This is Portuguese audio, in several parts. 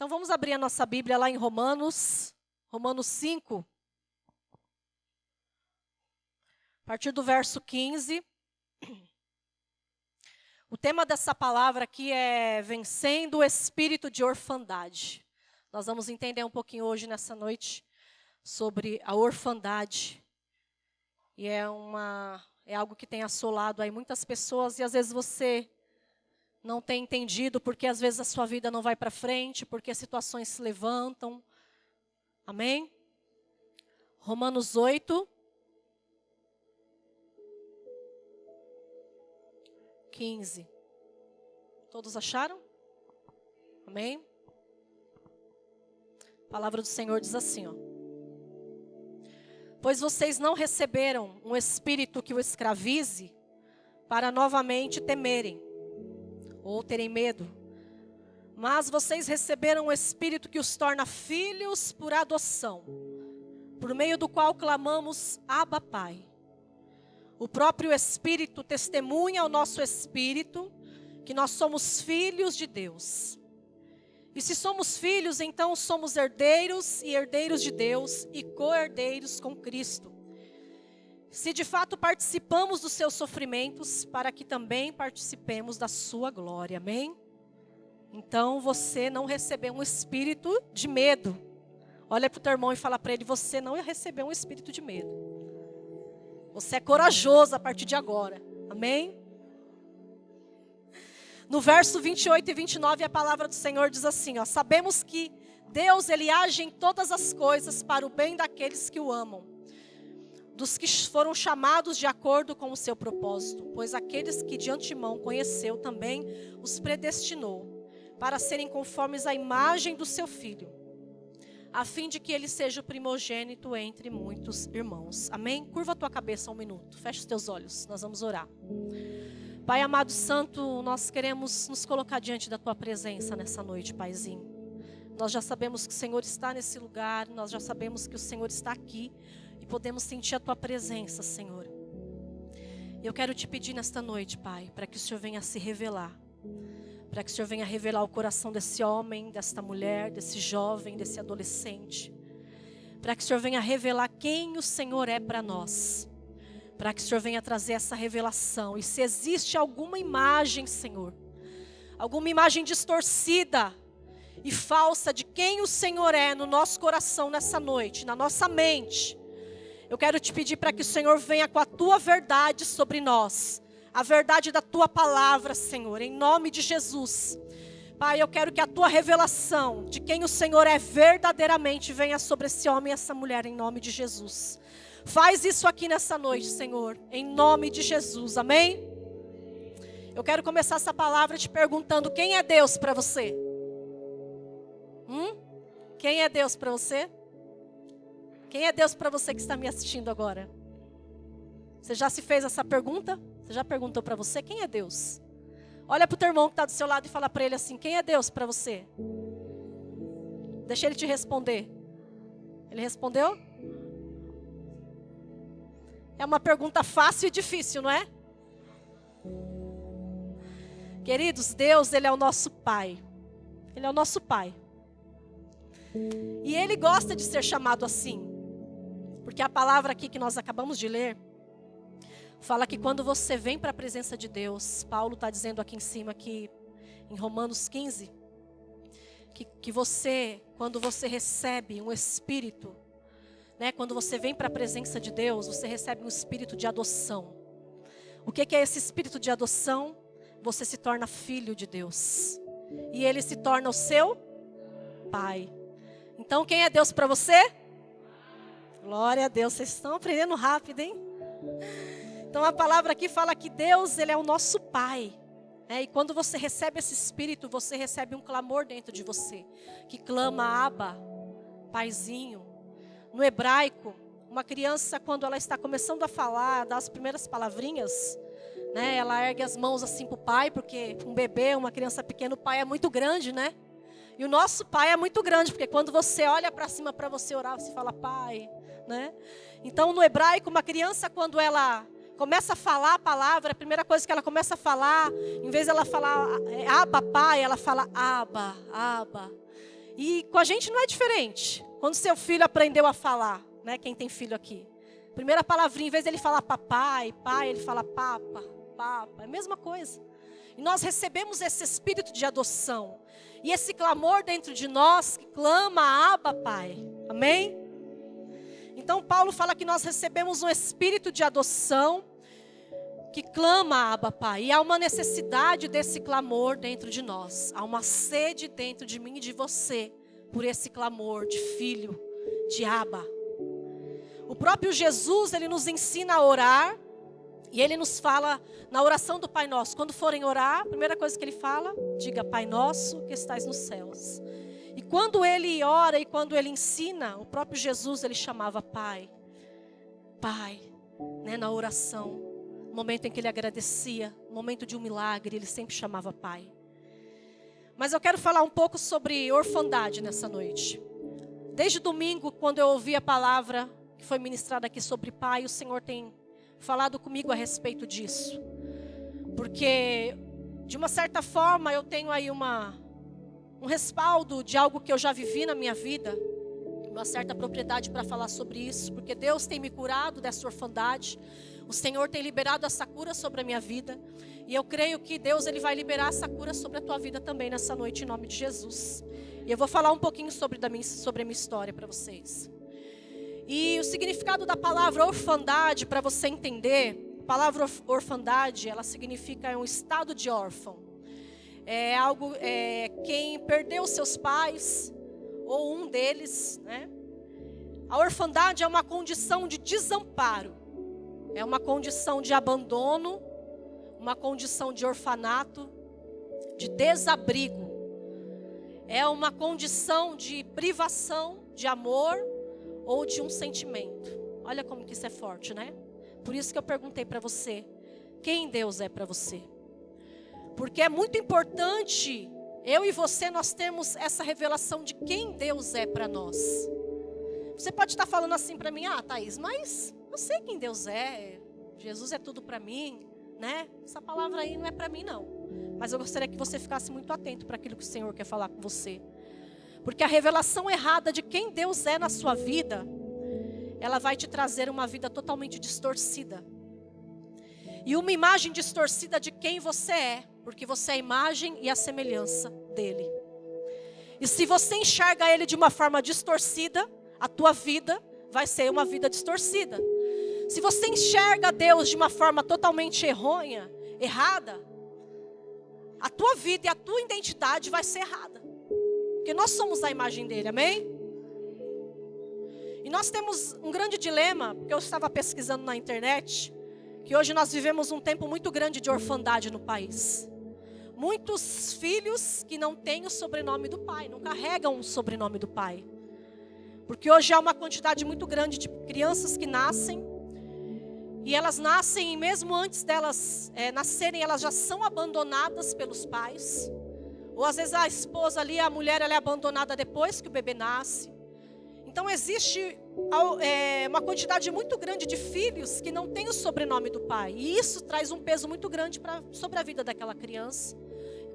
Então vamos abrir a nossa Bíblia lá em Romanos 5, a partir do verso 15. O tema dessa palavra aqui é vencendo o espírito de orfandade. Nós vamos entender um pouquinho hoje, nessa noite, sobre a orfandade. E é algo que tem assolado aí muitas pessoas e às vezes você não tem entendido porque às vezes a sua vida não vai para frente, porque situações se levantam. Amém? Romanos 8, 15. Todos acharam? Amém? A palavra do Senhor diz assim, ó. Pois vocês não receberam um espírito que o escravize para novamente temerem ou terem medo, mas vocês receberam um espírito que os torna filhos por adoção, por meio do qual clamamos, Abba, Pai. O próprio Espírito testemunha ao nosso espírito que nós somos filhos de Deus. E se somos filhos, então somos herdeiros e herdeiros de Deus e co-herdeiros com Cristo. Se de fato participamos dos seus sofrimentos, para que também participemos da sua glória. Amém? Então você não recebeu um espírito de medo. Olha para o teu irmão e fala para ele, você não recebeu um espírito de medo. Você é corajoso a partir de agora. Amém? No verso 28 e 29, a palavra do Senhor diz assim, ó, sabemos que Deus, Ele age em todas as coisas para o bem daqueles que o amam, dos que foram chamados de acordo com o seu propósito, pois aqueles que de antemão conheceu também os predestinou, para serem conformes à imagem do seu Filho, a fim de que ele seja o primogênito entre muitos irmãos. Amém? Curva a tua cabeça um minuto, fecha os teus olhos, nós vamos orar. Pai amado santo, nós queremos nos colocar diante da tua presença nessa noite, Paizinho. Nós já sabemos que o Senhor está nesse lugar, nós já sabemos que o Senhor está aqui e podemos sentir a tua presença, Senhor. Eu quero te pedir nesta noite, Pai, para que o Senhor venha se revelar. Para que o Senhor venha revelar o coração desse homem, desta mulher, desse jovem, desse adolescente. Para que o Senhor venha revelar quem o Senhor é para nós. Para que o Senhor venha trazer essa revelação. E se existe alguma imagem, Senhor, alguma imagem distorcida e falsa de quem o Senhor é no nosso coração nessa noite, na nossa mente, eu quero te pedir para que o Senhor venha com a tua verdade sobre nós. A verdade da tua palavra, Senhor, em nome de Jesus. Pai, eu quero que a tua revelação de quem o Senhor é verdadeiramente venha sobre esse homem e essa mulher, em nome de Jesus. Faz isso aqui nessa noite, Senhor, em nome de Jesus, amém? Eu quero começar essa palavra te perguntando, quem é Deus para você? Quem é Deus para você? Quem é Deus para você que está me assistindo agora? Você já se fez essa pergunta? Você já perguntou para você, quem é Deus? Olha para o teu irmão que está do seu lado e fala para ele assim, quem é Deus para você? Deixa ele te responder. Ele respondeu? É uma pergunta fácil e difícil, não é? Queridos, Deus, Ele é o nosso Pai. Ele é o nosso Pai. E Ele gosta de ser chamado assim. Porque a palavra aqui que nós acabamos de ler, fala que quando você vem para a presença de Deus, Paulo está dizendo aqui em cima, que em Romanos 15, que você, quando você recebe um espírito, né, quando você vem para a presença de Deus, você recebe um espírito de adoção. O que é esse espírito de adoção? Você se torna filho de Deus. E Ele se torna o seu Pai. Então quem é Deus para você? Glória a Deus, vocês estão aprendendo rápido, hein? Então a palavra aqui fala que Deus, Ele é o nosso Pai. E quando você recebe esse Espírito, você recebe um clamor dentro de você. Que clama, Abba, Paizinho. No hebraico, uma criança quando ela está começando a falar, dar as primeiras palavrinhas, né, ela ergue as mãos assim para o pai, porque um bebê, uma criança pequena, o pai é muito grande, né? E o nosso Pai é muito grande, porque quando você olha para cima para você orar, você fala Pai, né? Então no hebraico, uma criança quando ela começa a falar a palavra, a primeira coisa que ela começa a falar, em vez de ela falar Abba, Pai, ela fala Abba, Abba. E com a gente não é diferente. Quando seu filho aprendeu a falar, né? Quem tem filho aqui. Primeira palavrinha, em vez dele falar papai, pai, ele fala papa, papa. É a mesma coisa. E nós recebemos esse espírito de adoção. E esse clamor dentro de nós que clama, Abba, Pai. Amém? Então Paulo fala que nós recebemos um espírito de adoção que clama, Abba, Pai. E há uma necessidade desse clamor dentro de nós. Há uma sede dentro de mim e de você por esse clamor de filho, de Abba. O próprio Jesus, ele nos ensina a orar. E ele nos fala na oração do Pai Nosso. Quando forem orar, a primeira coisa que ele fala, diga Pai Nosso que estais nos céus. E quando ele ora e quando ele ensina, o próprio Jesus, ele chamava Pai. Pai, né, na oração. No momento em que ele agradecia, no momento de um milagre, ele sempre chamava Pai. Mas eu quero falar um pouco sobre orfandade nessa noite. Desde domingo, quando eu ouvi a palavra que foi ministrada aqui sobre Pai, o Senhor tem falado comigo a respeito disso. Porque, de uma certa forma, eu tenho aí um respaldo de algo que eu já vivi na minha vida. Uma certa propriedade para falar sobre isso. Porque Deus tem me curado dessa orfandade. O Senhor tem liberado essa cura sobre a minha vida. E eu creio que Deus ele vai liberar essa cura sobre a tua vida também nessa noite, em nome de Jesus. E eu vou falar um pouquinho sobre a minha história para vocês. E o significado da palavra orfandade, para você entender, a palavra orfandade, ela significa um estado de órfão. É algo, quem perdeu seus pais, ou um deles, né? A orfandade é uma condição de desamparo, é uma condição de abandono, uma condição de orfanato, de desabrigo. É uma condição de privação de amor, ou de um sentimento. Olha como que isso é forte, né? Por isso que eu perguntei para você, quem Deus é para você? Porque é muito importante, eu e você, nós temos essa revelação de quem Deus é para nós. Você pode estar falando assim para mim, Thaís, mas eu sei quem Deus é, Jesus é tudo para mim, né? Essa palavra aí não é para mim não. Mas eu gostaria que você ficasse muito atento para aquilo que o Senhor quer falar com você. Porque a revelação errada de quem Deus é na sua vida, ela vai te trazer uma vida totalmente distorcida. E uma imagem distorcida de quem você é, porque você é a imagem e a semelhança dele. E se você enxerga ele de uma forma distorcida, a tua vida vai ser uma vida distorcida. Se você enxerga Deus de uma forma totalmente errada, a tua vida e a tua identidade vai ser errada. Porque nós somos a imagem dele, amém? E nós temos um grande dilema, porque eu estava pesquisando na internet, que hoje nós vivemos um tempo muito grande de orfandade no país. Muitos filhos que não têm o sobrenome do pai, não carregam o sobrenome do pai. Porque hoje há uma quantidade muito grande de crianças que nascem, e elas nascem, e mesmo antes delas nascerem, elas já são abandonadas pelos pais. Ou às vezes a esposa ali, a mulher, ela é abandonada depois que o bebê nasce. Então existe uma quantidade muito grande de filhos que não têm o sobrenome do pai. E isso traz um peso muito grande sobre a vida daquela criança.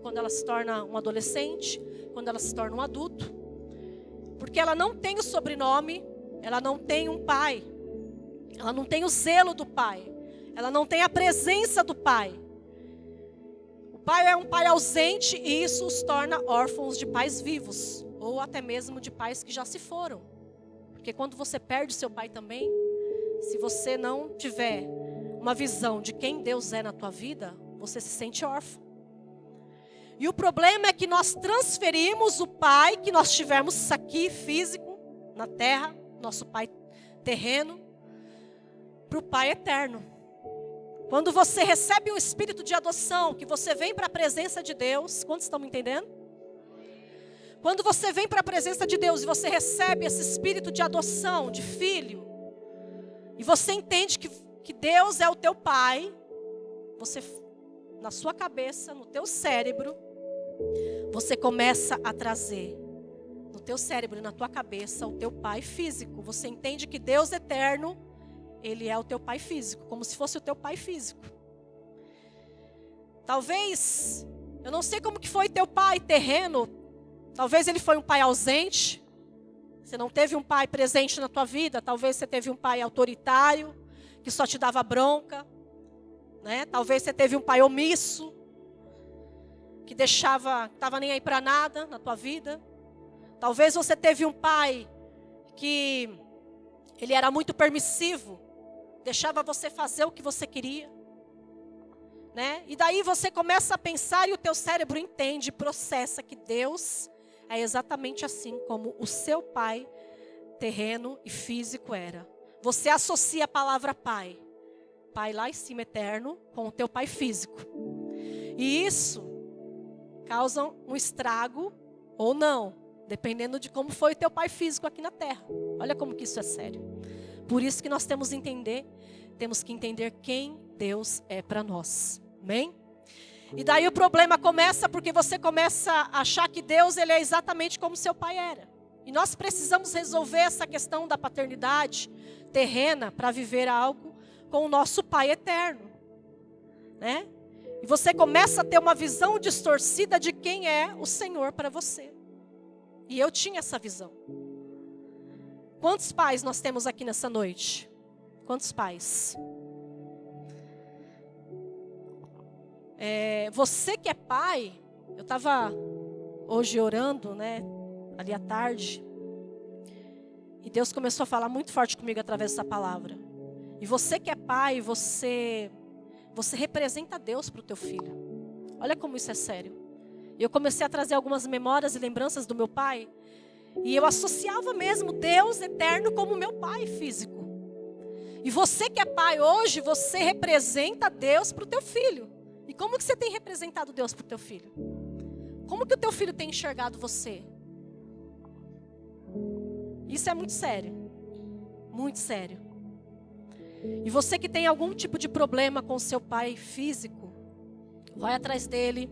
Quando ela se torna um adolescente, quando ela se torna um adulto. Porque ela não tem o sobrenome, ela não tem um pai. Ela não tem o zelo do pai. Ela não tem a presença do pai. O pai é um pai ausente e isso os torna órfãos de pais vivos. Ou até mesmo de pais que já se foram. Porque quando você perde seu pai também, se você não tiver uma visão de quem Deus é na tua vida, você se sente órfão. E o problema é que nós transferimos o pai que nós tivemos aqui, físico, na terra, nosso pai terreno, para o pai eterno. Quando você recebe um espírito de adoção, que você vem para a presença de Deus, quantos estão me entendendo? Quando você vem para a presença de Deus e você recebe esse espírito de adoção, de filho, e você entende que Deus é o teu pai, você, na sua cabeça, no teu cérebro, você começa a trazer no teu cérebro e na tua cabeça o teu pai físico. Você entende que Deus eterno, Ele é o teu pai físico, como se fosse o teu pai físico. Talvez, eu não sei como que foi teu pai terreno, Talvez ele foi um pai ausente. Você não teve um pai presente na tua vida. Talvez você teve um pai autoritário, que só te dava bronca, né? Talvez você teve um pai omisso, que estava nem aí para nada na tua vida. Talvez você teve um pai que ele era muito permissivo, deixava você fazer o que você queria, né? E daí você começa a pensar e o teu cérebro entende, processa que Deus é exatamente assim como o seu pai terreno e físico era. Você associa a palavra pai, pai lá em cima eterno, com o teu pai físico. E isso causa um estrago ou não, dependendo de como foi o teu pai físico aqui na terra. Olha como que isso é sério. Por isso que nós temos que entender quem Deus é para nós. Amém? E daí o problema começa porque você começa a achar que Deus ele é exatamente como seu pai era. E nós precisamos resolver essa questão da paternidade terrena para viver algo com o nosso pai eterno, né? E você começa a ter uma visão distorcida de quem é o Senhor para você. E eu tinha essa visão. Quantos pais nós temos aqui nessa noite? Quantos pais? Você que é pai, eu estava hoje orando, né, ali à tarde, e Deus começou a falar muito forte comigo através dessa palavra. E você que é pai, você representa Deus para o teu filho. Olha como isso é sério. E eu comecei a trazer algumas memórias e lembranças do meu pai, e eu associava mesmo Deus eterno como meu pai físico. E você que é pai hoje, você representa Deus para o teu filho. E como que você tem representado Deus para o teu filho? Como que o teu filho tem enxergado você? Isso é muito sério. Muito sério. E você que tem algum tipo de problema com o seu pai físico, vai atrás dele,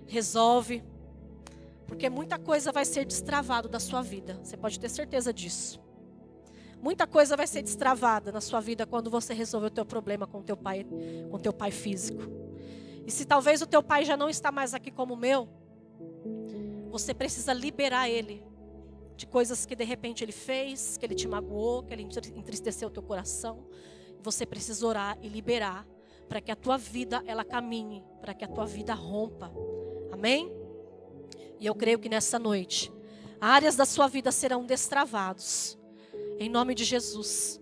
resolve. Porque muita coisa vai ser destravado da sua vida. Você pode ter certeza disso. Muita coisa vai ser destravada na sua vida quando você resolver o teu problema com o teu pai físico. E se talvez o teu pai já não está mais aqui como o meu, você precisa liberar ele de coisas que de repente ele fez, que ele te magoou, que ele entristeceu o teu coração. Você precisa orar e liberar para que a tua vida ela caminhe, para que a tua vida rompa. Amém? E eu creio que nessa noite, áreas da sua vida serão destravados. Em nome de Jesus.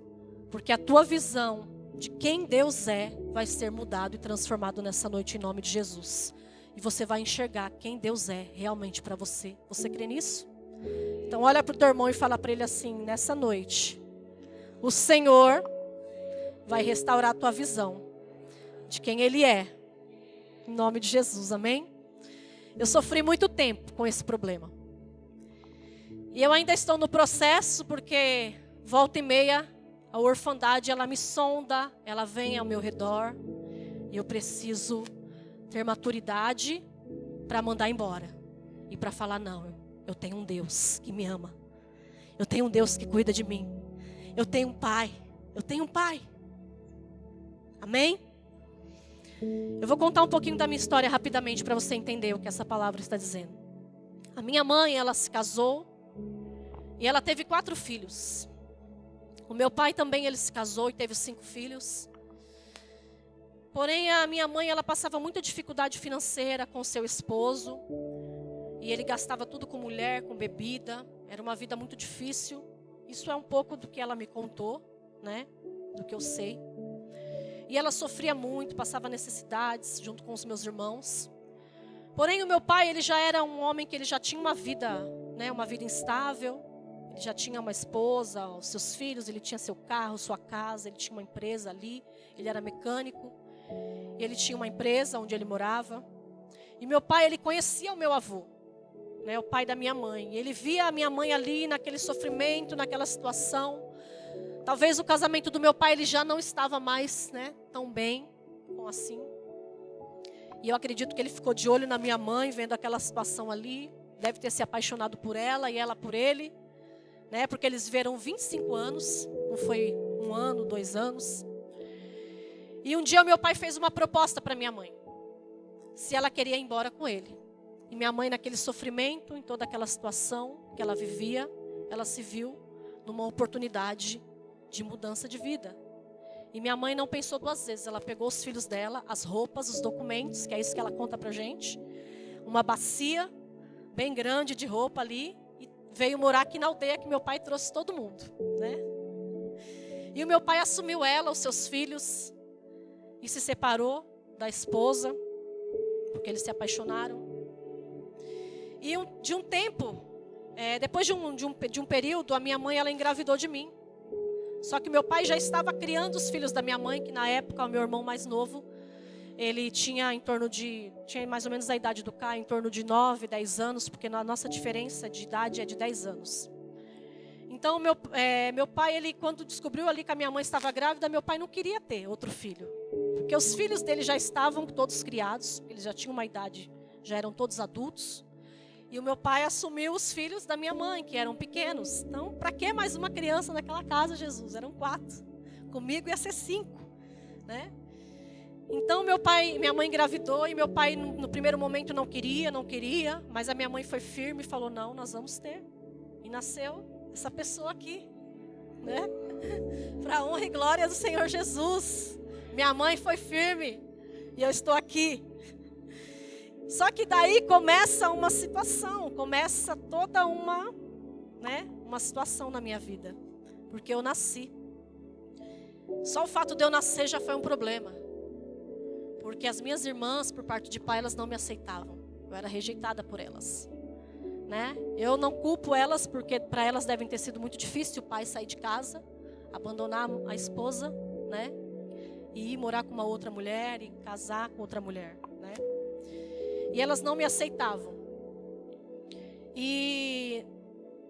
Porque a tua visão de quem Deus é vai ser mudado e transformado nessa noite em nome de Jesus. E você vai enxergar quem Deus é realmente para você. Você crê nisso? Então olha para o teu irmão e fala para ele assim, nessa noite, o Senhor vai restaurar a tua visão de quem Ele é. Em nome de Jesus, amém? Eu sofri muito tempo com esse problema. E eu ainda estou no processo porque volta e meia a orfandade ela me sonda, ela vem ao meu redor. E eu preciso ter maturidade para mandar embora. E para falar não, eu tenho um Deus que me ama. Eu tenho um Deus que cuida de mim. Eu tenho um pai. Eu tenho um pai. Amém? Eu vou contar um pouquinho da minha história rapidamente para você entender o que essa palavra está dizendo. A minha mãe, ela se casou e ela teve 4 filhos. O meu pai também, ele se casou e teve 5 filhos. Porém, a minha mãe, ela passava muita dificuldade financeira com seu esposo. E ele gastava tudo com mulher, com bebida. Era uma vida muito difícil. Isso é um pouco do que ela me contou, né? Do que eu sei. E ela sofria muito, passava necessidades junto com os meus irmãos. Porém, o meu pai, ele já era um homem que ele já tinha uma vida, né? Uma vida instável. Ele já tinha uma esposa, os seus filhos, ele tinha seu carro, sua casa, ele tinha uma empresa ali. Ele era mecânico. E ele tinha uma empresa onde ele morava. E meu pai, ele conhecia o meu avô, né, o pai da minha mãe. Ele via a minha mãe ali naquele sofrimento, naquela situação. Talvez o casamento do meu pai ele já não estava mais, né, tão bem, como assim. E eu acredito que ele ficou de olho na minha mãe, vendo aquela situação ali. Deve ter se apaixonado por ela e ela por ele, né, porque eles viveram 25 anos, não foi 1 ano, 2 anos. E um dia o meu pai fez uma proposta para minha mãe, se ela queria ir embora com ele. E minha mãe, naquele sofrimento, em toda aquela situação que ela vivia, ela se viu numa oportunidade de mudança de vida. E minha mãe não pensou duas vezes. Ela pegou os filhos dela, as roupas, os documentos, que é isso que ela conta pra gente. Uma bacia bem grande de roupa ali. E veio morar aqui na aldeia que meu pai trouxe todo mundo, né? E o meu pai assumiu ela, os seus filhos, e se separou da esposa, porque eles se apaixonaram. E de um tempo, depois de um período, a minha mãe ela engravidou de mim. Só que meu pai já estava criando os filhos da minha mãe, que na época o meu irmão mais novo, ele tinha tinha mais ou menos a idade do Caio, em torno de 9, 10 anos, porque a nossa diferença de idade é de 10 anos. Então, meu pai, ele quando descobriu ali que a minha mãe estava grávida, meu pai não queria ter outro filho. Porque os filhos dele já estavam todos criados, eles já tinham uma idade, já eram todos adultos. E o meu pai assumiu os filhos da minha mãe, que eram pequenos. Então, para que mais uma criança naquela casa, Jesus? Eram 4. Comigo ia ser 5, né? Então, minha mãe engravidou e meu pai no primeiro momento não queria, mas a minha mãe foi firme e falou, não, nós vamos ter. E nasceu essa pessoa aqui, né? Para a honra e glória do Senhor Jesus. Minha mãe foi firme e eu estou aqui. Só que daí começa uma situação, começa toda uma situação na minha vida. Porque eu nasci. Só o fato de eu nascer já foi um problema. Porque as minhas irmãs, por parte de pai, elas não me aceitavam. Eu era rejeitada por elas. Né? Eu não culpo elas, porque para elas devem ter sido muito difícil o pai sair de casa, abandonar a esposa, né? E ir morar com uma outra mulher e casar com outra mulher, né? E elas não me aceitavam. E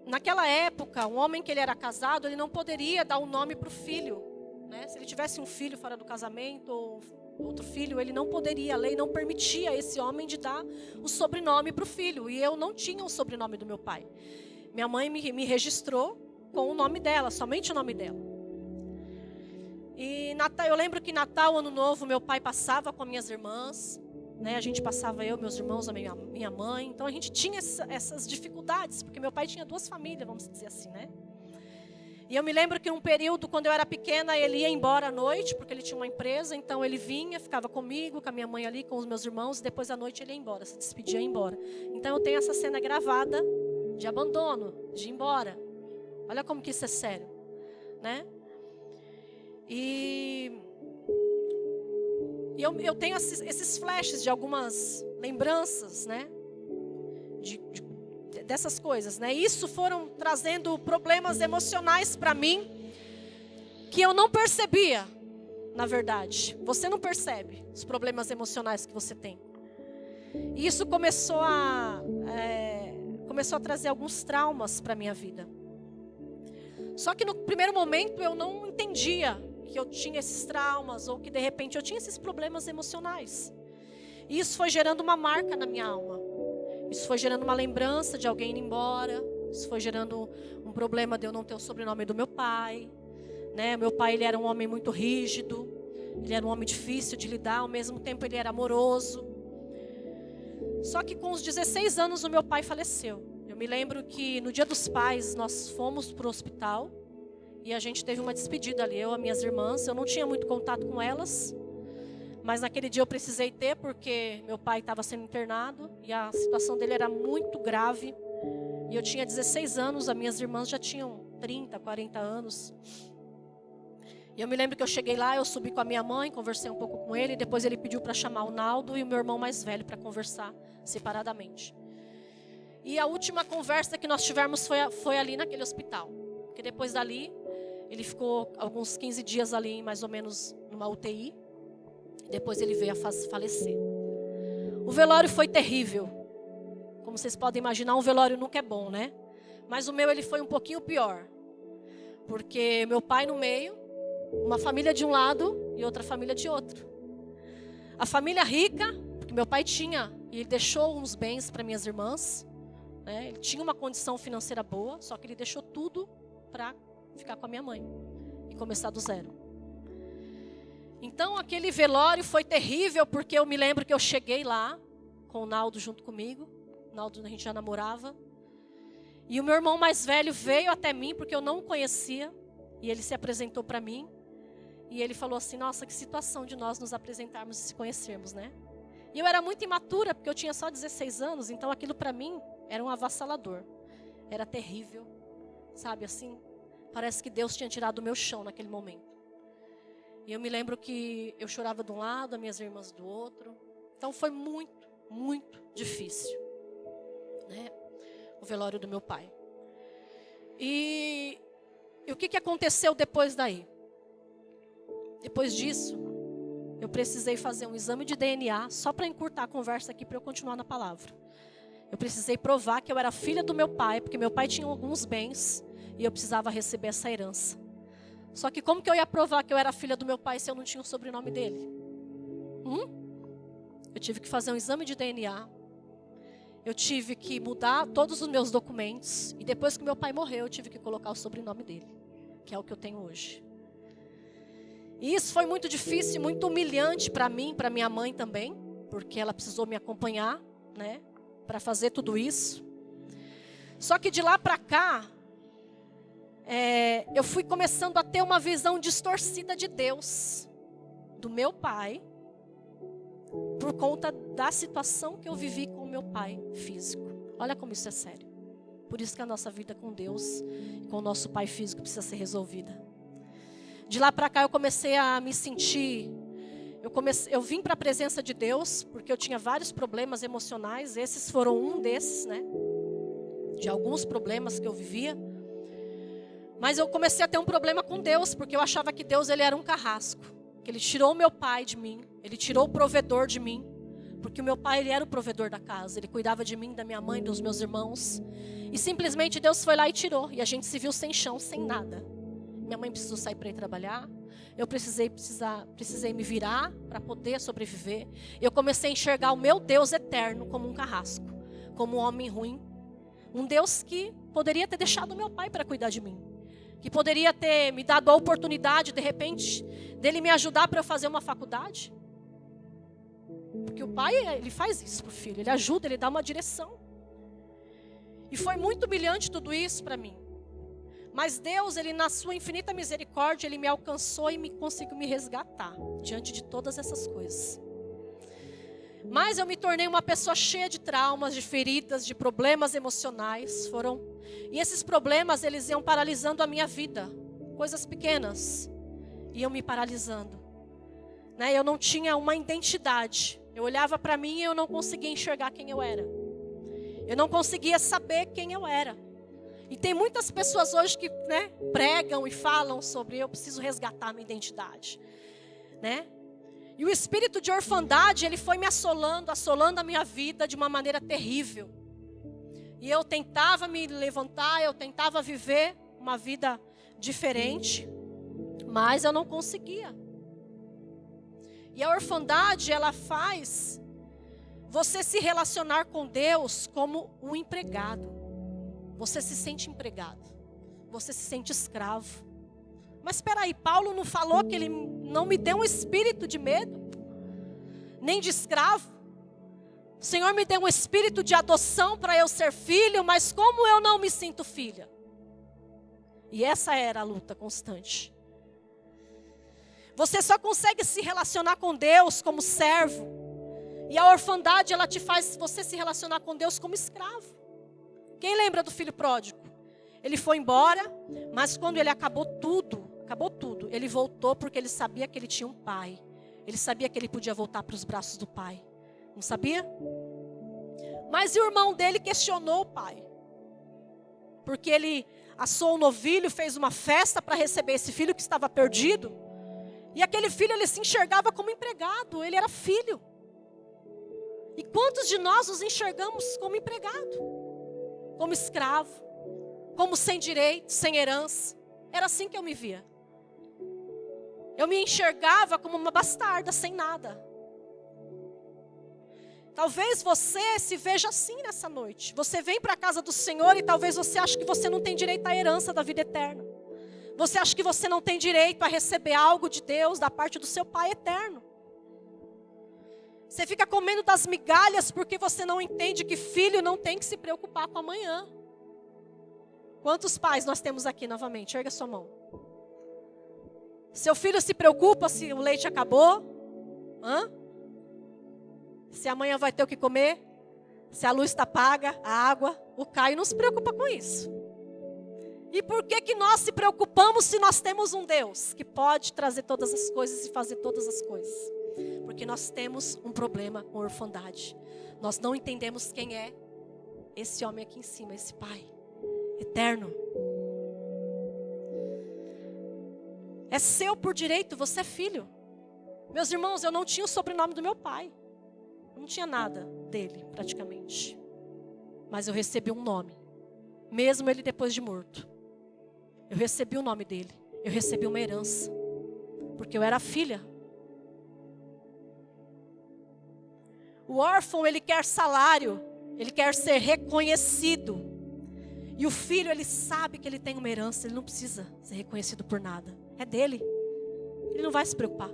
naquela época, um homem que ele era casado, ele não poderia dar um nome para o filho, né? Se ele tivesse um filho fora do casamento ou outro filho, ele não poderia, a lei não permitia esse homem de dar o sobrenome para o filho. E eu não tinha o sobrenome do meu pai. Minha mãe me registrou com o nome dela, somente o nome dela. E eu lembro que Natal, Ano Novo, meu pai passava com as minhas irmãs, né? A gente passava, eu, meus irmãos, a minha mãe. Então a gente tinha essas dificuldades, porque meu pai tinha 2 famílias, vamos dizer assim, né? E eu me lembro que um período, quando eu era pequena, ele ia embora à noite, porque ele tinha uma empresa. Então ele vinha, ficava comigo, com a minha mãe ali, com os meus irmãos. E depois à noite ele ia embora, se despedia e ia embora. Então eu tenho essa cena gravada de abandono, de ir embora. Olha como que isso é sério, né? E eu tenho esses flashes de algumas lembranças, né? Dessas coisas, né? Isso foram trazendo problemas emocionais para mim que eu não percebia, na verdade. Você não percebe os problemas emocionais que você tem. E isso começou a trazer alguns traumas para minha vida. Só que no primeiro momento eu não entendia que eu tinha esses traumas ou que de repente eu tinha esses problemas emocionais. E isso foi gerando uma marca na minha alma. Isso foi gerando uma lembrança de alguém indo embora. Isso foi gerando um problema de eu não ter o sobrenome do meu pai, né? Meu pai, ele era um homem muito rígido. Ele era um homem difícil de lidar. Ao mesmo tempo, ele era amoroso. Só que com os 16 anos, o meu pai faleceu. Eu me lembro que no Dia dos Pais, nós fomos para o hospital. E a gente teve uma despedida ali, eu e as minhas irmãs. Eu não tinha muito contato com elas. Mas naquele dia eu precisei ter, porque meu pai estava sendo internado. E a situação dele era muito grave. E eu tinha 16 anos, as minhas irmãs já tinham 30, 40 anos. E eu me lembro que eu cheguei lá, eu subi com a minha mãe, conversei um pouco com ele. Depois ele pediu para chamar o Naldo e o meu irmão mais velho para conversar separadamente. E a última conversa que nós tivemos foi ali naquele hospital. Porque depois dali, ele ficou alguns 15 dias ali, mais ou menos, numa UTI. Depois ele veio a falecer. O velório foi terrível. Como vocês podem imaginar, um velório nunca é bom, né? Mas o meu, ele foi um pouquinho pior. Porque meu pai no meio, uma família de um lado e outra família de outro. A família rica, porque meu pai tinha, e ele deixou uns bens para minhas irmãs, né? Ele tinha uma condição financeira boa, só que ele deixou tudo para ficar com a minha mãe e começar do zero. Então aquele velório foi terrível, porque eu me lembro que eu cheguei lá com o Naldo junto comigo, Naldo, a gente já namorava. E o meu irmão mais velho veio até mim, porque eu não o conhecia. E ele se apresentou para mim. E ele falou assim, nossa, que situação de nós nos apresentarmos e se conhecermos, né? E eu era muito imatura, porque eu tinha só 16 anos. Então aquilo para mim era um avassalador. Era terrível. Sabe assim? Parece que Deus tinha tirado o meu chão naquele momento. E eu me lembro que eu chorava de um lado, as minhas irmãs do outro. Então foi muito, muito difícil, né? O velório do meu pai. E o que aconteceu depois daí? Depois disso, eu precisei fazer um exame de DNA, só para encurtar a conversa aqui, para eu continuar na palavra. Eu precisei provar que eu era filha do meu pai, porque meu pai tinha alguns bens, e eu precisava receber essa herança. Só que como que eu ia provar que eu era filha do meu pai se eu não tinha o sobrenome dele? Eu tive que fazer um exame de DNA. Eu tive que mudar todos os meus documentos. E depois que meu pai morreu, eu tive que colocar o sobrenome dele. Que é o que eu tenho hoje. E isso foi muito difícil, muito humilhante para mim, para minha mãe também. Porque ela precisou me acompanhar, né? Para fazer tudo isso. Só que de lá para cá, eu fui começando a ter uma visão distorcida de Deus. Do meu pai. Por conta da situação que eu vivi com o meu pai físico. Olha como isso é sério. Por isso que a nossa vida com Deus, com o nosso pai físico, precisa ser resolvida. De lá para cá eu comecei a me sentir... Eu vim para a presença de Deus, porque eu tinha vários problemas emocionais. Esses foram um desses, né? De alguns problemas que eu vivia. Mas eu comecei a ter um problema com Deus, porque eu achava que Deus ele era um carrasco. Que Ele tirou o meu pai de mim. Ele tirou o provedor de mim. Porque o meu pai ele era o provedor da casa. Ele cuidava de mim, da minha mãe, dos meus irmãos. E simplesmente Deus foi lá e tirou. E a gente se viu sem chão, sem nada. Minha mãe precisou sair para ir trabalhar. Eu precisei me virar para poder sobreviver. Eu comecei a enxergar o meu Deus eterno como um carrasco. Como um homem ruim. Um Deus que poderia ter deixado o meu pai para cuidar de mim. Que poderia ter me dado a oportunidade, de repente, dele me ajudar para eu fazer uma faculdade. Porque o pai, ele faz isso para o filho. Ele ajuda, ele dá uma direção. E foi muito humilhante tudo isso para mim. Mas Deus, ele na sua infinita misericórdia, ele me alcançou e conseguiu me resgatar. Diante de todas essas coisas. Mas eu me tornei uma pessoa cheia de traumas, de feridas, de problemas emocionais. E esses problemas, eles iam paralisando a minha vida. Coisas pequenas. Iam me paralisando. Né? Eu não tinha uma identidade. Eu olhava para mim e eu não conseguia enxergar quem eu era. Eu não conseguia saber quem eu era. E tem muitas pessoas hoje que, né, pregam e falam sobre eu preciso resgatar a minha identidade. Né? E o espírito de orfandade, ele foi me assolando a minha vida de uma maneira terrível. E eu tentava me levantar, eu tentava viver uma vida diferente, mas eu não conseguia. E a orfandade, ela faz você se relacionar com Deus como um empregado. Você se sente empregado, você se sente escravo. Mas espera aí, Paulo não falou que ele não me deu um espírito de medo, nem de escravo? O Senhor me deu um espírito de adoção para eu ser filho, mas como eu não me sinto filha? E essa era a luta constante. Você só consegue se relacionar com Deus como servo. E a orfandade, ela te faz você se relacionar com Deus como escravo. Quem lembra do filho pródigo? Ele foi embora, mas quando ele acabou tudo, ele voltou porque ele sabia que ele tinha um pai. Ele sabia que ele podia voltar para os braços do pai. Não sabia? Mas o irmão dele questionou o pai. Porque ele assou um novilho, fez uma festa para receber esse filho que estava perdido. E aquele filho, ele se enxergava como empregado, ele era filho. E quantos de nós nos enxergamos como empregado? Como escravo, como sem direito, sem herança. Era assim que eu me via. Eu me enxergava como uma bastarda, sem nada. Talvez você se veja assim nessa noite. Você vem para a casa do Senhor e talvez você ache que você não tem direito à herança da vida eterna. Você acha que você não tem direito a receber algo de Deus da parte do seu Pai eterno. Você fica comendo das migalhas porque você não entende que filho não tem que se preocupar com amanhã. Quantos pais nós temos aqui novamente? Erga sua mão. Seu filho se preocupa se o leite acabou? Se amanhã vai ter o que comer? Se a luz está paga, a água? O Caio não se preocupa com isso. E por que nós se preocupamos se nós temos um Deus que pode trazer todas as coisas e fazer todas as coisas? Porque nós temos um problema com a orfandade. Nós não entendemos quem é esse homem aqui em cima, esse pai eterno. É seu por direito, você é filho. Meus irmãos, eu não tinha o sobrenome do meu pai. Eu não tinha nada dele, praticamente. Mas eu recebi um nome. Mesmo ele depois de morto. Eu recebi o nome dele. Eu recebi uma herança. Porque eu era filha. O órfão, ele quer salário. Ele quer ser reconhecido. E o filho, ele sabe que ele tem uma herança. Ele não precisa ser reconhecido por nada. É dele. Ele não vai se preocupar.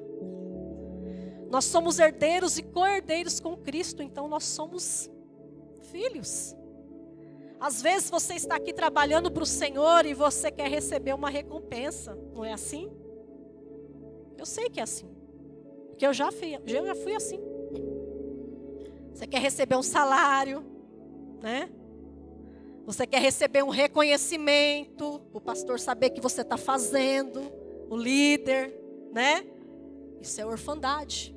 Nós somos herdeiros e co-herdeiros com Cristo. Então nós somos filhos. Às vezes você está aqui trabalhando para o Senhor e você quer receber uma recompensa. Não é assim? Eu sei que é assim. Porque eu já fui assim. Você quer receber um salário, né? Você quer receber um reconhecimento, o pastor saber que você está fazendo, o líder, né? Isso é orfandade.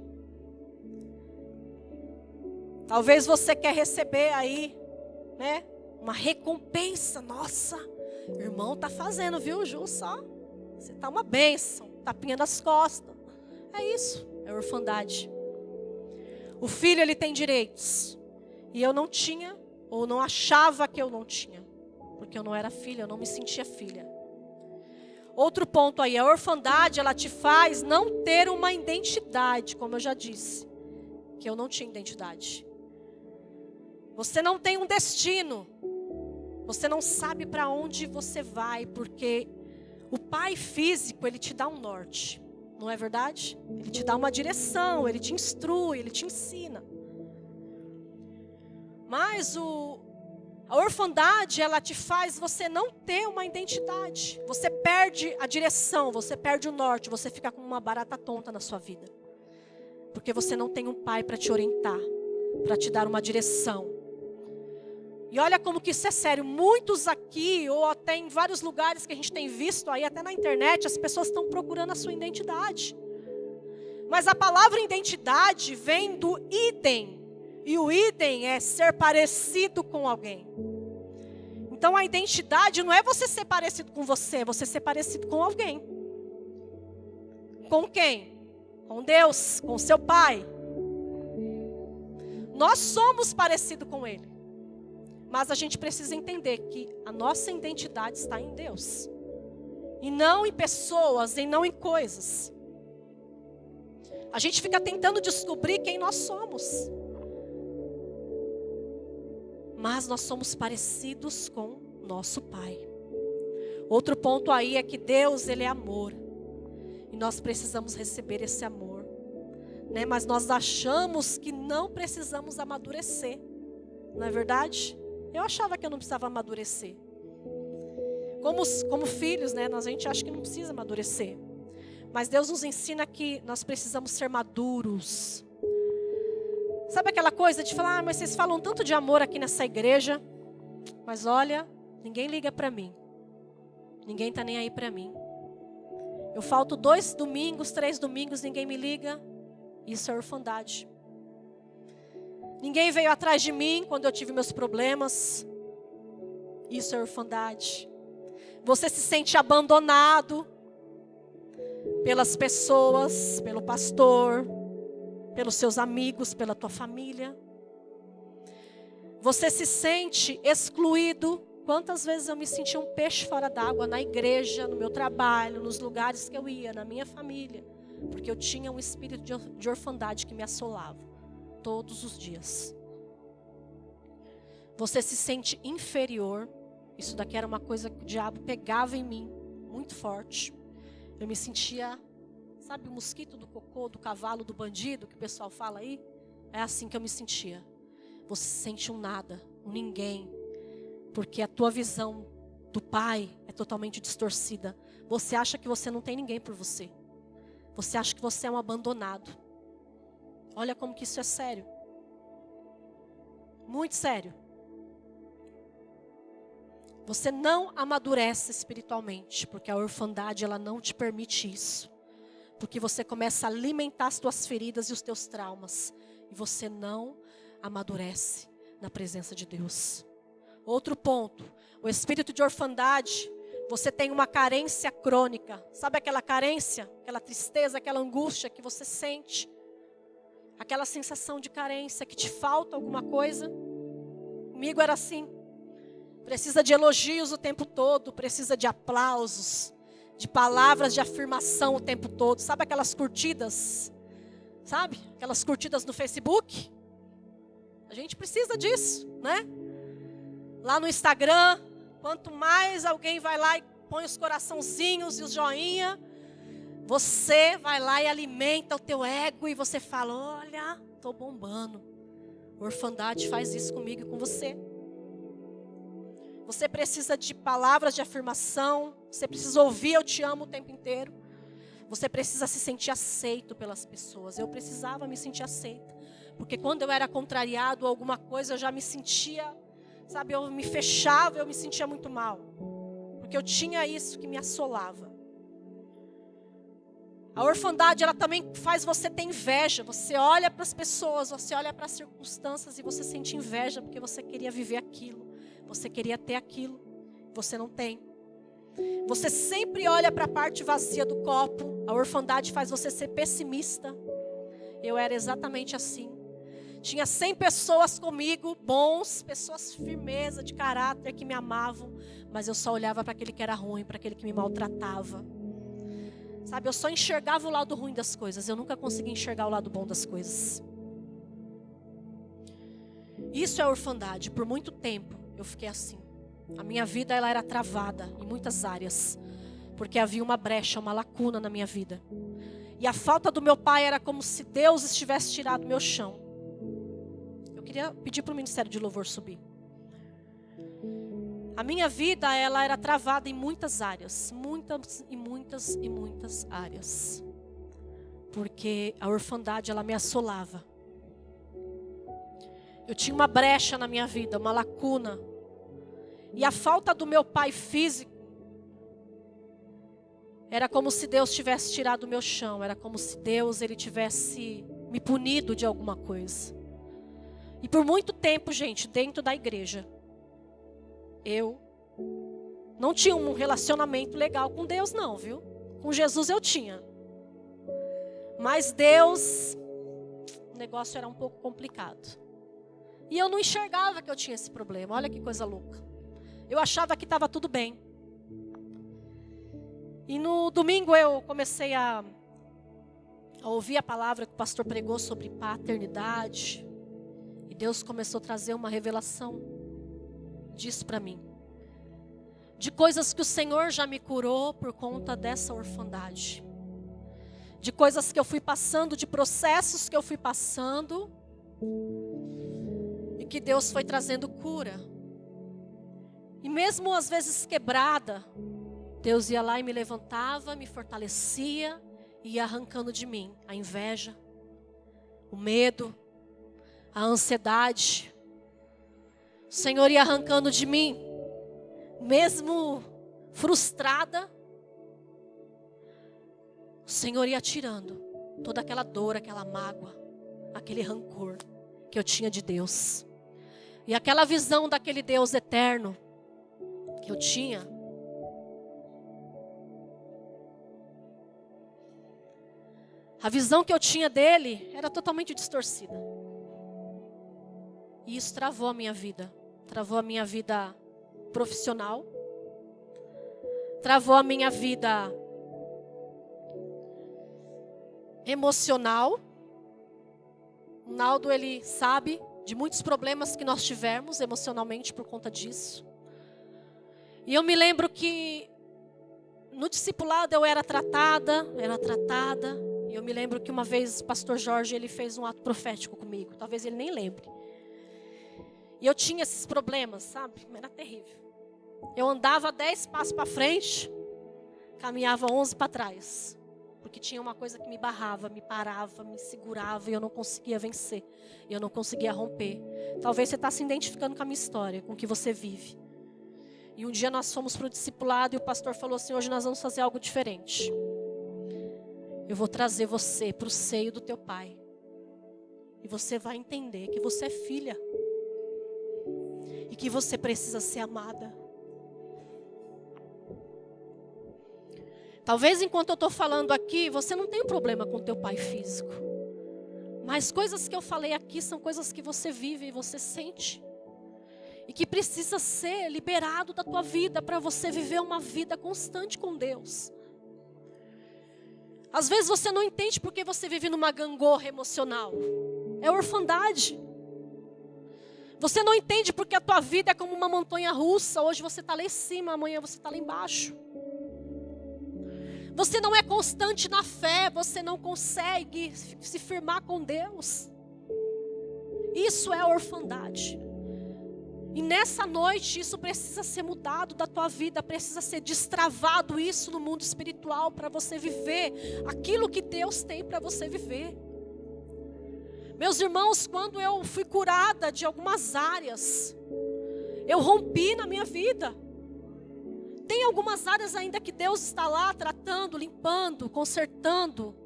Talvez você quer receber aí, né? Uma recompensa. Nossa, o irmão está fazendo, viu, Ju? Só. Você está uma bênção, tapinha das costas. É isso, é orfandade. O filho, ele tem direitos. E eu não tinha, ou não achava que eu não tinha. Porque eu não era filha, eu não me sentia filha. Outro ponto aí, a orfandade, ela te faz não ter uma identidade, como eu já disse. Que eu não tinha identidade. Você não tem um destino. Você não sabe para onde você vai, porque o pai físico, ele te dá um norte. Não é verdade? Ele te dá uma direção, ele te instrui, ele te ensina. Mas a orfandade, ela te faz você não ter uma identidade. Você perde a direção, você perde o norte, você fica com uma barata tonta na sua vida. Porque você não tem um pai para te orientar, para te dar uma direção. E olha como que isso é sério. Muitos aqui, ou até em vários lugares que a gente tem visto aí, até na internet, as pessoas estão procurando a sua identidade. Mas a palavra identidade vem do idem. E o idem é ser parecido com alguém. Então a identidade não é você ser parecido com você, é você ser parecido com alguém. Com quem? Com Deus, com seu Pai. Nós somos parecidos com Ele. Mas a gente precisa entender que a nossa identidade está em Deus. E não em pessoas, e não em coisas. A gente fica tentando descobrir quem nós somos. Mas nós somos parecidos com nosso Pai. Outro ponto aí é que Deus, Ele é amor. E nós precisamos receber esse amor. Né? Mas nós achamos que não precisamos amadurecer. Não é verdade? Eu achava que eu não precisava amadurecer. Como filhos, né? A gente acha que não precisa amadurecer. Mas Deus nos ensina que nós precisamos ser maduros. Sabe aquela coisa de falar, mas vocês falam tanto de amor aqui nessa igreja. Mas olha, ninguém liga para mim. Ninguém está nem aí para mim. Eu falto 2 domingos, 3 domingos, ninguém me liga. Isso é orfandade. Ninguém veio atrás de mim quando eu tive meus problemas. Isso é orfandade. Você se sente abandonado pelas pessoas, pelo pastor, pelos seus amigos, pela tua família. Você se sente excluído. Quantas vezes eu me senti um peixe fora d'água na igreja, no meu trabalho, nos lugares que eu ia, na minha família. Porque eu tinha um espírito de orfandade que me assolava. Todos os dias. Você se sente inferior. Isso daqui era uma coisa que o diabo pegava em mim, muito forte. Eu me sentia, sabe o mosquito do cocô, do cavalo, do bandido, que o pessoal fala aí? É assim que eu me sentia. Você se sente um nada, um ninguém. Porque a tua visão do Pai é totalmente distorcida. Você acha que você não tem ninguém por você. Você acha que você é um abandonado. Olha como que isso é sério. Muito sério. Você não amadurece espiritualmente, porque a orfandade ela não te permite isso. Porque você começa a alimentar as tuas feridas e os teus traumas. E você não amadurece na presença de Deus. Outro ponto, o espírito de orfandade, você tem uma carência crônica. Sabe aquela carência, aquela tristeza, aquela angústia que você sente? Aquela sensação de carência, que te falta alguma coisa? Comigo era assim. Precisa de elogios o tempo todo, precisa de aplausos, de palavras de afirmação o tempo todo. Sabe aquelas curtidas? Sabe? Aquelas curtidas no Facebook? A gente precisa disso, né? Lá no Instagram, quanto mais alguém vai lá e põe os coraçãozinhos e os joinha, você vai lá e alimenta o teu ego e você fala, olha, estou bombando. A orfandade faz isso comigo e com você. Você precisa de palavras de afirmação, você precisa ouvir eu te amo o tempo inteiro. Você precisa se sentir aceito pelas pessoas. Eu precisava me sentir aceita. Porque quando eu era contrariado a alguma coisa, eu já me sentia, sabe, eu me fechava, eu me sentia muito mal. Porque eu tinha isso que me assolava. A orfandade, ela também faz você ter inveja. Você olha para as pessoas, você olha para as circunstâncias e você sente inveja porque você queria viver aquilo. Você queria ter aquilo, você não tem. Você sempre olha para a parte vazia do copo. A orfandade faz você ser pessimista. Eu era exatamente assim. Tinha 100 pessoas comigo, bons, pessoas firmeza de caráter que me amavam, mas eu só olhava para aquele que era ruim, para aquele que me maltratava. Sabe, eu só enxergava o lado ruim das coisas, eu nunca conseguia enxergar o lado bom das coisas. Isso é orfandade, por muito tempo eu fiquei assim. A minha vida ela era travada em muitas áreas, porque havia uma brecha, uma lacuna na minha vida. E a falta do meu pai era como se Deus estivesse tirado do meu chão. Eu queria pedir para o Ministério de Louvor subir. A minha vida ela era travada em muitas áreas, muitas áreas. Porque a orfandade ela me assolava. Eu tinha uma brecha na minha vida, uma lacuna. E a falta do meu pai físico era como se Deus tivesse tirado do meu chão. Era como se Deus ele tivesse me punido de alguma coisa. E por muito tempo, gente, dentro da igreja, eu não tinha um relacionamento legal com Deus não, viu? Com Jesus eu tinha. Mas Deus, o negócio era um pouco complicado. E eu não enxergava que eu tinha esse problema. Olha que coisa louca. Eu achava que estava tudo bem. E no domingo eu comecei a ouvir a palavra que o pastor pregou sobre paternidade. E Deus começou a trazer uma revelação disso para mim. De coisas que o Senhor já me curou por conta dessa orfandade. De coisas que eu fui passando, de processos que eu fui passando. E que Deus foi trazendo cura. E mesmo às vezes quebrada, Deus ia lá e me levantava, me fortalecia e ia arrancando de mim a inveja, o medo, a ansiedade. O Senhor ia arrancando de mim, mesmo frustrada, o Senhor ia tirando toda aquela dor, aquela mágoa, aquele rancor que eu tinha de Deus. E aquela visão daquele Deus eterno que eu tinha, a visão que eu tinha dele era totalmente distorcida. E isso travou a minha vida. Travou a minha vida profissional. Travou a minha vida emocional. O Naldo, ele sabe de muitos problemas que nós tivemos emocionalmente por conta disso. E eu me lembro que no discipulado eu era tratada. E eu me lembro que uma vez o pastor Jorge, ele fez um ato profético comigo. Talvez ele nem lembre. E eu tinha esses problemas, sabe? Era terrível. Eu andava 10 passos para frente, caminhava 11 para trás. Porque tinha uma coisa que me barrava, me parava, me segurava e eu não conseguia vencer. E eu não conseguia romper. Talvez você está se identificando com a minha história, com o que você vive. E um dia nós fomos para o discipulado e o pastor falou assim: hoje nós vamos fazer algo diferente. Eu vou trazer você para o seio do teu pai. E você vai entender que você é filha. E que você precisa ser amada. Talvez enquanto eu estou falando aqui, você não tenha problema com teu pai físico. Mas coisas que eu falei aqui são coisas que você vive e você sente. E que precisa ser liberado da tua vida para você viver uma vida constante com Deus. Às vezes você não entende porque você vive numa gangorra emocional. É orfandade. Você não entende porque a tua vida é como uma montanha russa. Hoje você está lá em cima, amanhã você está lá embaixo. Você não é constante na fé, você não consegue se firmar com Deus. Isso é orfandade. E nessa noite isso precisa ser mudado da tua vida, precisa ser destravado isso no mundo espiritual para você viver aquilo que Deus tem para você viver. Meus irmãos, quando eu fui curada de algumas áreas, eu rompi na minha vida. Tem algumas áreas ainda que Deus está lá tratando, limpando, consertando.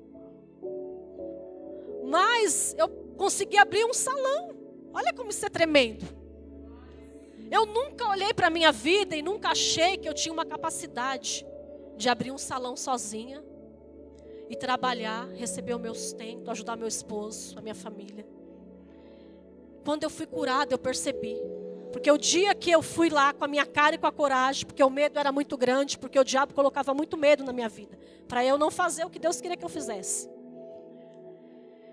Mas eu consegui abrir um salão. Olha como isso é tremendo. Eu nunca olhei para a minha vida e nunca achei que eu tinha uma capacidade de abrir um salão sozinha e trabalhar, receber o meu sustento, ajudar meu esposo, a minha família. Quando eu fui curada, eu percebi. Porque o dia que eu fui lá com a minha cara e com a coragem, porque o medo era muito grande, porque o diabo colocava muito medo na minha vida, para eu não fazer o que Deus queria que eu fizesse.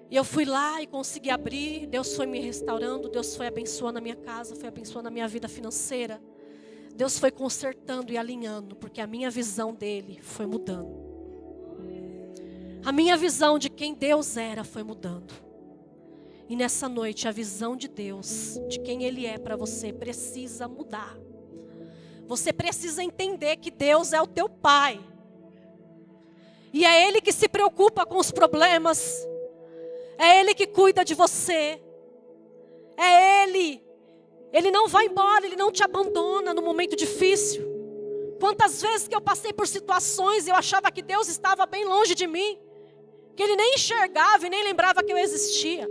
E eu fui lá e consegui abrir, Deus foi me restaurando, Deus foi abençoando a minha casa, foi abençoando a minha vida financeira. Deus foi consertando e alinhando, porque a minha visão dele foi mudando. A minha visão de quem Deus era foi mudando. E nessa noite a visão de Deus, de quem Ele é para você, precisa mudar. Você precisa entender que Deus é o teu Pai. E é Ele que se preocupa com os problemas. É Ele que cuida de você. É Ele. Ele não vai embora, Ele não te abandona no momento difícil. Quantas vezes que eu passei por situações e eu achava que Deus estava bem longe de mim. Que Ele nem enxergava e nem lembrava que eu existia.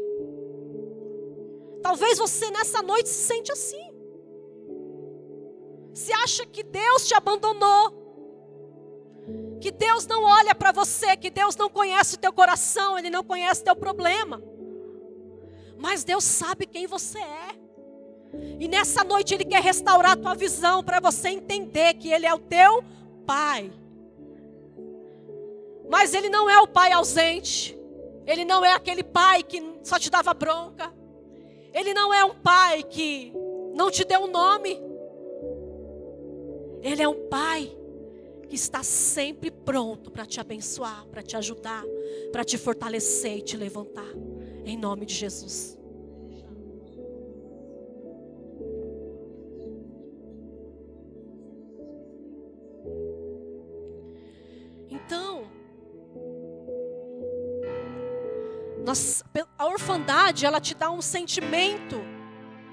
Talvez você nessa noite se sente assim. Se acha que Deus te abandonou. Que Deus não olha para você, que Deus não conhece o teu coração, Ele não conhece o teu problema. Mas Deus sabe quem você é. E nessa noite Ele quer restaurar a tua visão para você entender que Ele é o teu Pai. Mas Ele não é o pai ausente. Ele não é aquele pai que só te dava bronca. Ele não é um pai que não te deu um nome. Ele é um pai que está sempre pronto para te abençoar, para te ajudar, para te fortalecer e te levantar. Em nome de Jesus. Então, a orfandade, ela te dá um sentimento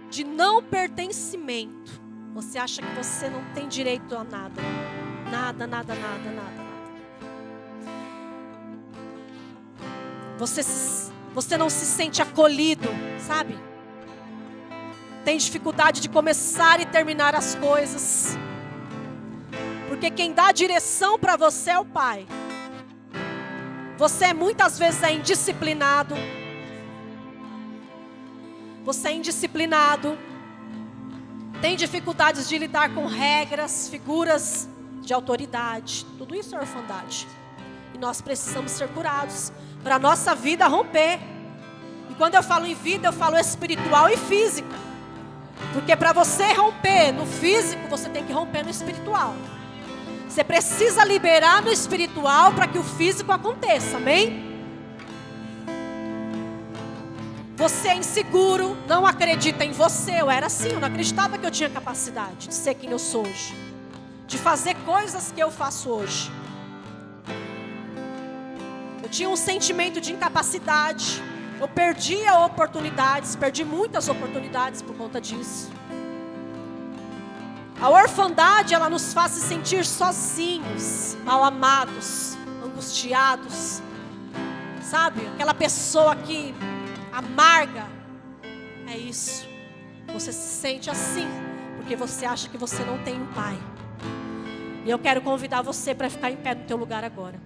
de não pertencimento. Você acha que você não tem direito a nada. Nada. Você não se sente acolhido, sabe? Tem dificuldade de começar e terminar as coisas. Porque quem dá direção para você é o Pai. Você muitas vezes é indisciplinado. Você é indisciplinado. Tem dificuldades de lidar com regras, figuras de autoridade. Tudo isso é orfandade. E nós precisamos ser curados para a nossa vida romper. E quando eu falo em vida, eu falo espiritual e física. Porque para você romper no físico, você tem que romper no espiritual. Você precisa liberar no espiritual para que o físico aconteça, amém? Você é inseguro, não acredita em você. Eu era assim, eu não acreditava que eu tinha capacidade de ser quem eu sou hoje, de fazer coisas que eu faço hoje. Eu tinha um sentimento de incapacidade. Eu perdia oportunidades, perdi muitas oportunidades por conta disso. A orfandade, ela nos faz se sentir sozinhos, mal amados, angustiados. Sabe? Aquela pessoa que amarga. É isso. Você se sente assim, porque você acha que você não tem um pai. E eu quero convidar você para ficar em pé no teu lugar agora.